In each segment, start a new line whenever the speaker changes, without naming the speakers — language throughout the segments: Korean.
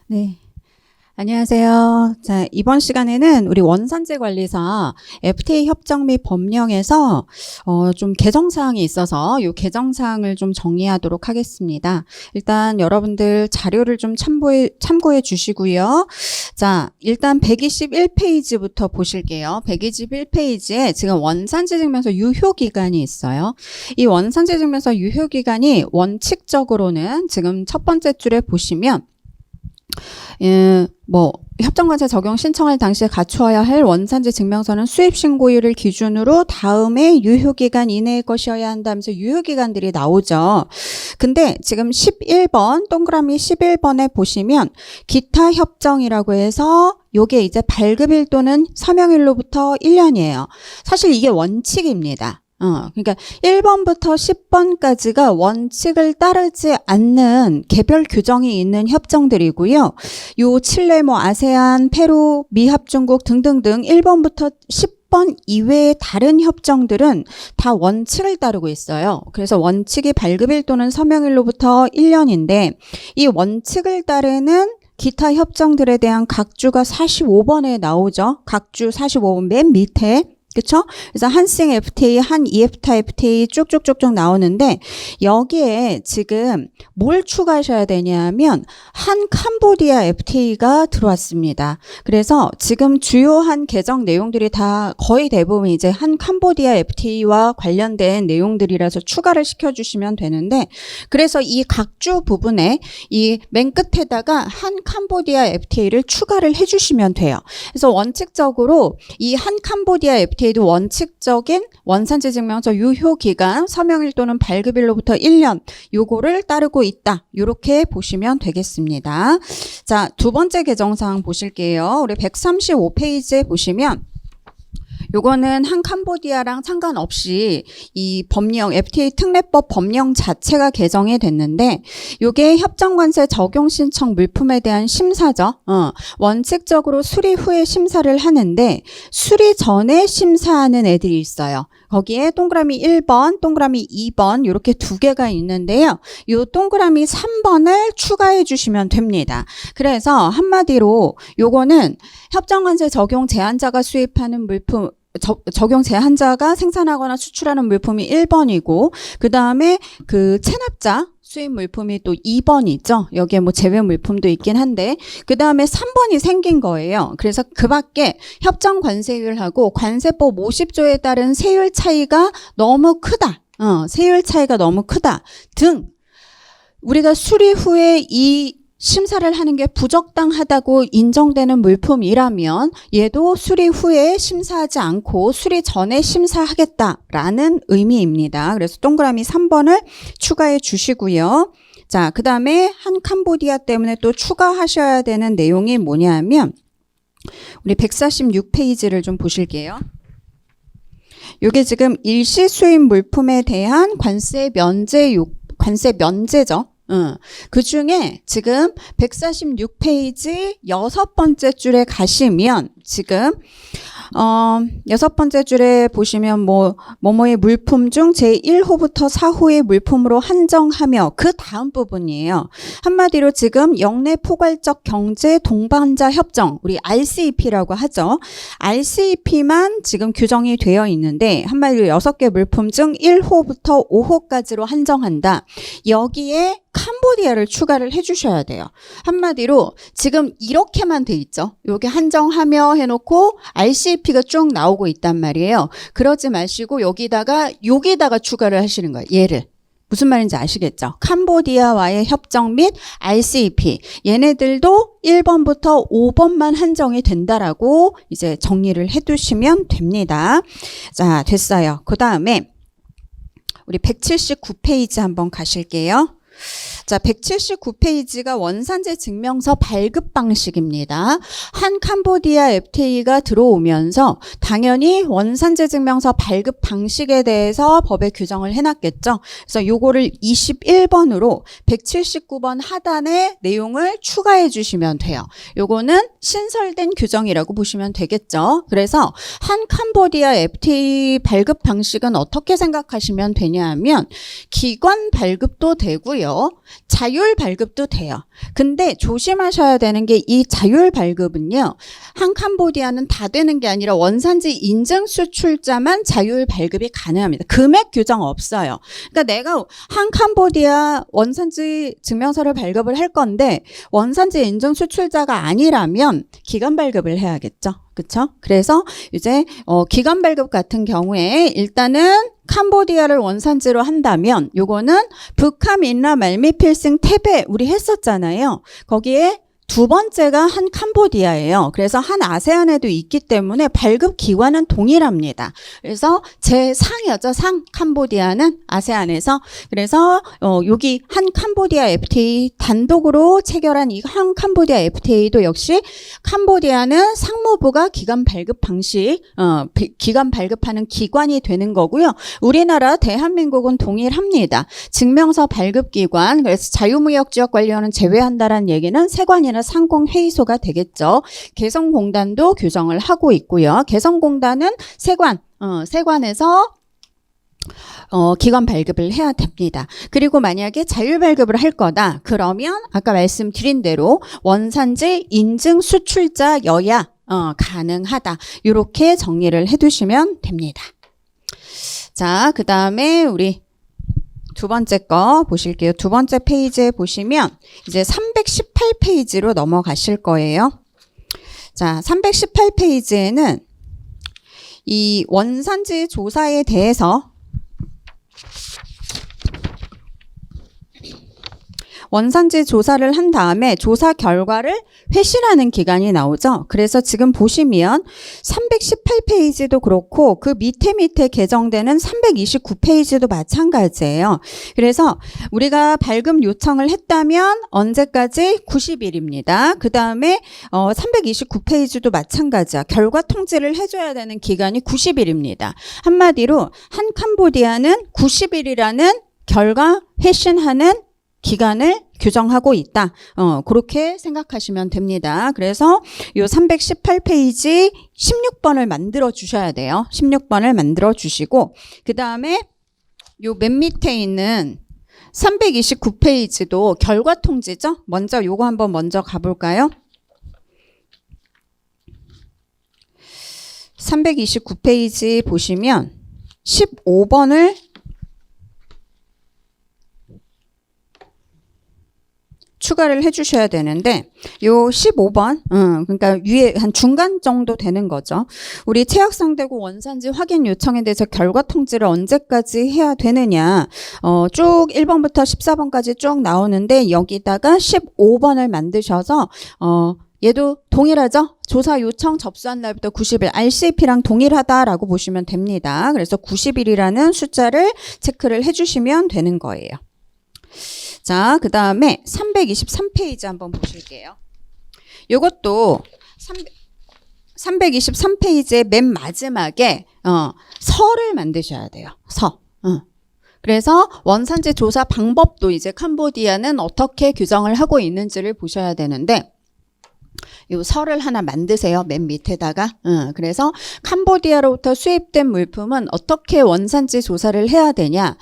네. 안녕하세요. 자, 이번 시간에는 우리 원산지 관리사 FTA 협정 및 법령에서 좀 개정사항이 있어서 이 개정사항을 좀 정리하도록 하겠습니다. 일단 여러분들 자료를 좀 참고해 주시고요. 자, 일단 121페이지부터 보실게요. 121페이지에 지금 원산지 증명서 유효 기간이 있어요. 이 원산지 증명서 유효 기간이 원칙적으로는 지금 첫 번째 줄에 보시면 협정관세 적용 신청할 당시에 갖추어야 할 원산지 증명서는 수입신고일을 기준으로 다음에 유효기간 이내의 것이어야 한다면서 유효기간들이 나오죠. 근데 지금 11번, 동그라미 11번에 보시면 기타 협정이라고 해서 요게 이제 발급일 또는 서명일로부터 1년이에요. 사실 이게 원칙입니다. 그러니까 1번부터 10번까지가 원칙을 따르지 않는 개별 규정이 있는 협정들이고요. 요 칠레, 아세안, 페루, 미합중국 등등등 1번부터 10번 이외의 다른 협정들은 다 원칙을 따르고 있어요. 그래서 원칙이 발급일 또는 서명일로부터 1년인데 이 원칙을 따르는 기타 협정들에 대한 각주가 45번에 나오죠. 각주 45번 맨 밑에. 그쵸? 그래서 한싱 FTA, 한 EFTA FTA 쭉쭉쭉쭉 나오는데 여기에 지금 뭘 추가하셔야 되냐면 한 캄보디아 FTA가 들어왔습니다. 그래서 지금 주요한 개정 내용들이 다 거의 대부분 이제 한 캄보디아 FTA와 관련된 내용들이라서 추가를 시켜주시면 되는데 그래서 이 각주 부분에 이 맨 끝에다가 한 캄보디아 FTA를 추가를 해주시면 돼요. 그래서 원칙적으로 이 한 캄보디아 FTA도 원칙적인 원산지 증명서 유효기간 서명일 또는 발급일로부터 1년 요거를 따르고 있다. 이렇게 보시면 되겠습니다. 자, 두 번째 개정사항 보실게요. 우리 135페이지에 보시면 요거는 한 캄보디아랑 상관없이 이 법령 FTA 특례법 법령 자체가 개정이 됐는데 요게 협정관세 적용 신청 물품에 대한 심사죠. 원칙적으로 수리 후에 심사를 하는데 수리 전에 심사하는 애들이 있어요. 거기에 동그라미 1번, 동그라미 2번 이렇게 두 개가 있는데요. 요 동그라미 3번을 추가해 주시면 됩니다. 그래서 한마디로 요거는 협정관세 적용 제한자가 수입하는 물품 적용 제한자가 생산하거나 수출하는 물품이 1번이고 그 다음에 그 체납자 수입 물품이 또 2번이죠. 여기에 제외 물품도 있긴 한데 그 다음에 3번이 생긴 거예요. 그래서 그 밖에 협정 관세율하고 관세법 50조에 따른 세율 차이가 너무 크다. 세율 차이가 너무 크다 등 우리가 수리 후에 이 심사를 하는 게 부적당하다고 인정되는 물품이라면 얘도 수리 후에 심사하지 않고 수리 전에 심사하겠다라는 의미입니다. 그래서 동그라미 3번을 추가해 주시고요. 자, 그 다음에 한 캄보디아 때문에 또 추가하셔야 되는 내용이 뭐냐면 우리 146페이지를 좀 보실게요. 이게 지금 일시 수입 물품에 대한 관세 면제죠. 그 중에 지금 146페이지 6번째 줄에 가시면 지금 6번째 줄에 보시면 뭐뭐의 물품 중 제1호부터 4호의 물품으로 한정하며 그 다음 부분이에요. 한마디로 지금 영내 포괄적 경제 동반자 협정 우리 RCEP라고 하죠. RCEP만 지금 규정이 되어 있는데 한마디로 6개 물품 중 1호부터 5호까지로 한정한다. 여기에 캄보디아를 추가를 해주셔야 돼요. 한마디로 지금 이렇게만 돼 있죠. 여기 한정하며 해놓고 RCEP가 쭉 나오고 있단 말이에요. 그러지 마시고 여기다가 추가를 하시는 거예요. 얘를. 무슨 말인지 아시겠죠? 캄보디아와의 협정 및 RCEP 얘네들도 1번부터 5번만 한정이 된다라고 이제 정리를 해두시면 됩니다. 자, 됐어요. 그 다음에 우리 179페이지 한번 가실게요. 자, 179페이지가 원산지 증명서 발급 방식입니다. 한 캄보디아 FTA가 들어오면서 당연히 원산지 증명서 발급 방식에 대해서 법에 규정을 해놨겠죠. 그래서 요거를 21번으로 179번 하단에 내용을 추가해 주시면 돼요. 요거는 신설된 규정이라고 보시면 되겠죠. 그래서 한 캄보디아 FTA 발급 방식은 어떻게 생각하시면 되냐 하면 기관 발급도 되고요. 되고요. 자율 발급도 돼요. 근데 조심하셔야 되는 게 이 자율 발급은요. 한 캄보디아는 다 되는 게 아니라 원산지 인증 수출자만 자율 발급이 가능합니다. 금액 규정 없어요. 그러니까 내가 한 캄보디아 원산지 증명서를 발급을 할 건데 원산지 인증 수출자가 아니라면 기간 발급을 해야겠죠. 그쵸? 그래서 이제 기간 발급 같은 경우에 일단은 캄보디아를 원산지로 한다면 요거는 북함 인라 말미필승 태베 우리 했었잖아요. 거기에 두 번째가 한 캄보디아예요. 그래서 한 아세안에도 있기 때문에 발급 기관은 동일합니다. 그래서 제 상이었죠. 상 캄보디아는 아세안에서. 그래서 여기 한 캄보디아 FTA 단독으로 체결한 이 한 캄보디아 FTA도 역시 캄보디아는 상무부가 기관 발급 방식, 기관 발급하는 기관이 되는 거고요. 우리나라 대한민국은 동일합니다. 증명서 발급 기관, 그래서 자유무역지역관리원은 제외한다라는 얘기는 세관이나 상공회의소가 되겠죠. 개성공단도 규정을 하고 있고요. 개성공단은 세관에서 기관 발급을 해야 됩니다. 그리고 만약에 자율 발급을 할 거다. 그러면 아까 말씀드린 대로 원산지 인증 수출자여야 가능하다. 이렇게 정리를 해두시면 됩니다. 자, 그 다음에 우리 두 번째 거 보실게요. 두 번째 페이지에 보시면 이제 318페이지로 넘어가실 거예요. 자, 318페이지에는 이 원산지 조사에 대해서 원산지 조사를 한 다음에 조사 결과를 회신하는 기간이 나오죠. 그래서 지금 보시면 318페이지도 그렇고 그 밑에 개정되는 329페이지도 마찬가지예요. 그래서 우리가 발급 요청을 했다면 언제까지? 90일입니다. 그 다음에 329페이지도 마찬가지야. 결과 통지를 해줘야 되는 기간이 90일입니다. 한마디로 한 캄보디아는 90일이라는 결과 회신하는 기간을 규정하고 있다. 그렇게 생각하시면 됩니다. 그래서 요 318페이지 16번을 만들어 주셔야 돼요. 16번을 만들어 주시고 그 다음에 요 맨 밑에 있는 329페이지도 결과 통지죠. 먼저 요거 한번 먼저 가볼까요? 329페이지 보시면 15번을 추가를 해주셔야 되는데 요 15번 그러니까 위에 한 중간 정도 되는 거죠. 우리 체약상대국 원산지 확인 요청에 대해서 결과 통지를 언제까지 해야 되느냐 쭉 1번부터 14번까지 쭉 나오는데 여기다가 15번을 만드셔서 얘도 동일하죠? 조사 요청 접수한 날부터 90일 RCP랑 동일하다라고 보시면 됩니다. 그래서 90일이라는 숫자를 체크를 해주시면 되는 거예요. 자, 그 다음에 323페이지 한번 보실게요. 요것도 323페이지의 맨 마지막에 서를 만드셔야 돼요. 서. 그래서 원산지 조사 방법도 이제 캄보디아는 어떻게 규정을 하고 있는지를 보셔야 되는데 요 서를 하나 만드세요. 맨 밑에다가. 그래서 캄보디아로부터 수입된 물품은 어떻게 원산지 조사를 해야 되냐.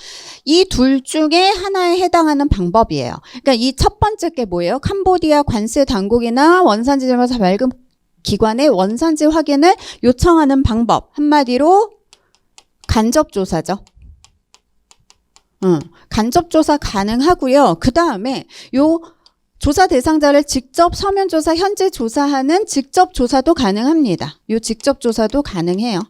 이 둘 중에 하나에 해당하는 방법이에요. 그러니까 이 첫 번째 게 뭐예요? 캄보디아 관세 당국이나 원산지 조사 발급 기관의 원산지 확인을 요청하는 방법. 한마디로 간접조사죠. 간접조사 가능하고요. 그 다음에 요 조사 대상자를 직접 서면 조사, 현재 조사하는 직접 조사도 가능합니다. 요 직접 조사도 가능해요.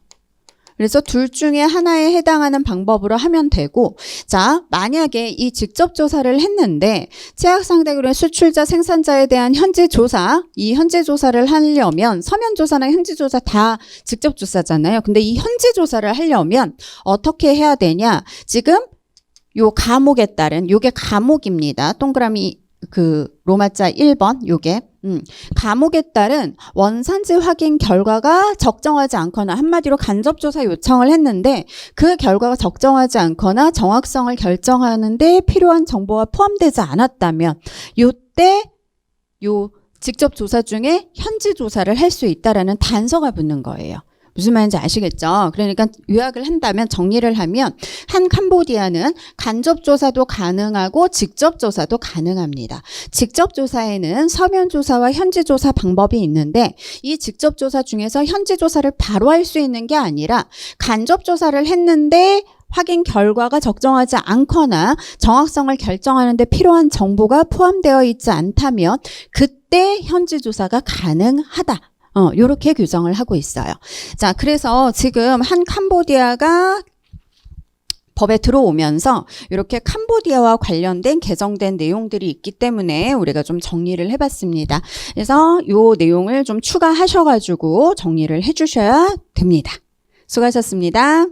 그래서 둘 중에 하나에 해당하는 방법으로 하면 되고, 자, 만약에 이 직접 조사를 했는데 체약상대국의 수출자, 생산자에 대한 현재 조사, 이 현재 조사를 하려면 서면 조사나 현재 조사 다 직접 조사잖아요. 근데 이 현재 조사를 하려면 어떻게 해야 되냐? 지금 요 과목에 따른 요게 과목입니다. 동그라미 그 로마자 1번 요게 과목에 따른 원산지 확인 결과가 적정하지 않거나 한마디로 간접조사 요청을 했는데 그 결과가 적정하지 않거나 정확성을 결정하는데 필요한 정보가 포함되지 않았다면 요때 요 직접 조사 중에 현지 조사를 할 수 있다라는 단서가 붙는 거예요. 무슨 말인지 아시겠죠? 그러니까 요약을 한다면, 정리를 하면 한 캄보디아는 간접 조사도 가능하고 직접 조사도 가능합니다. 직접 조사에는 서면 조사와 현지 조사 방법이 있는데, 이 직접 조사 중에서 현지 조사를 바로 할 수 있는 게 아니라 간접 조사를 했는데 확인 결과가 적정하지 않거나 정확성을 결정하는 데 필요한 정보가 포함되어 있지 않다면 그때 현지 조사가 가능하다. 요렇게 규정을 하고 있어요. 자, 그래서 지금 한 캄보디아가 법에 들어오면서 이렇게 캄보디아와 관련된 개정된 내용들이 있기 때문에 우리가 좀 정리를 해봤습니다. 그래서 요 내용을 좀 추가하셔가지고 정리를 해주셔야 됩니다. 수고하셨습니다.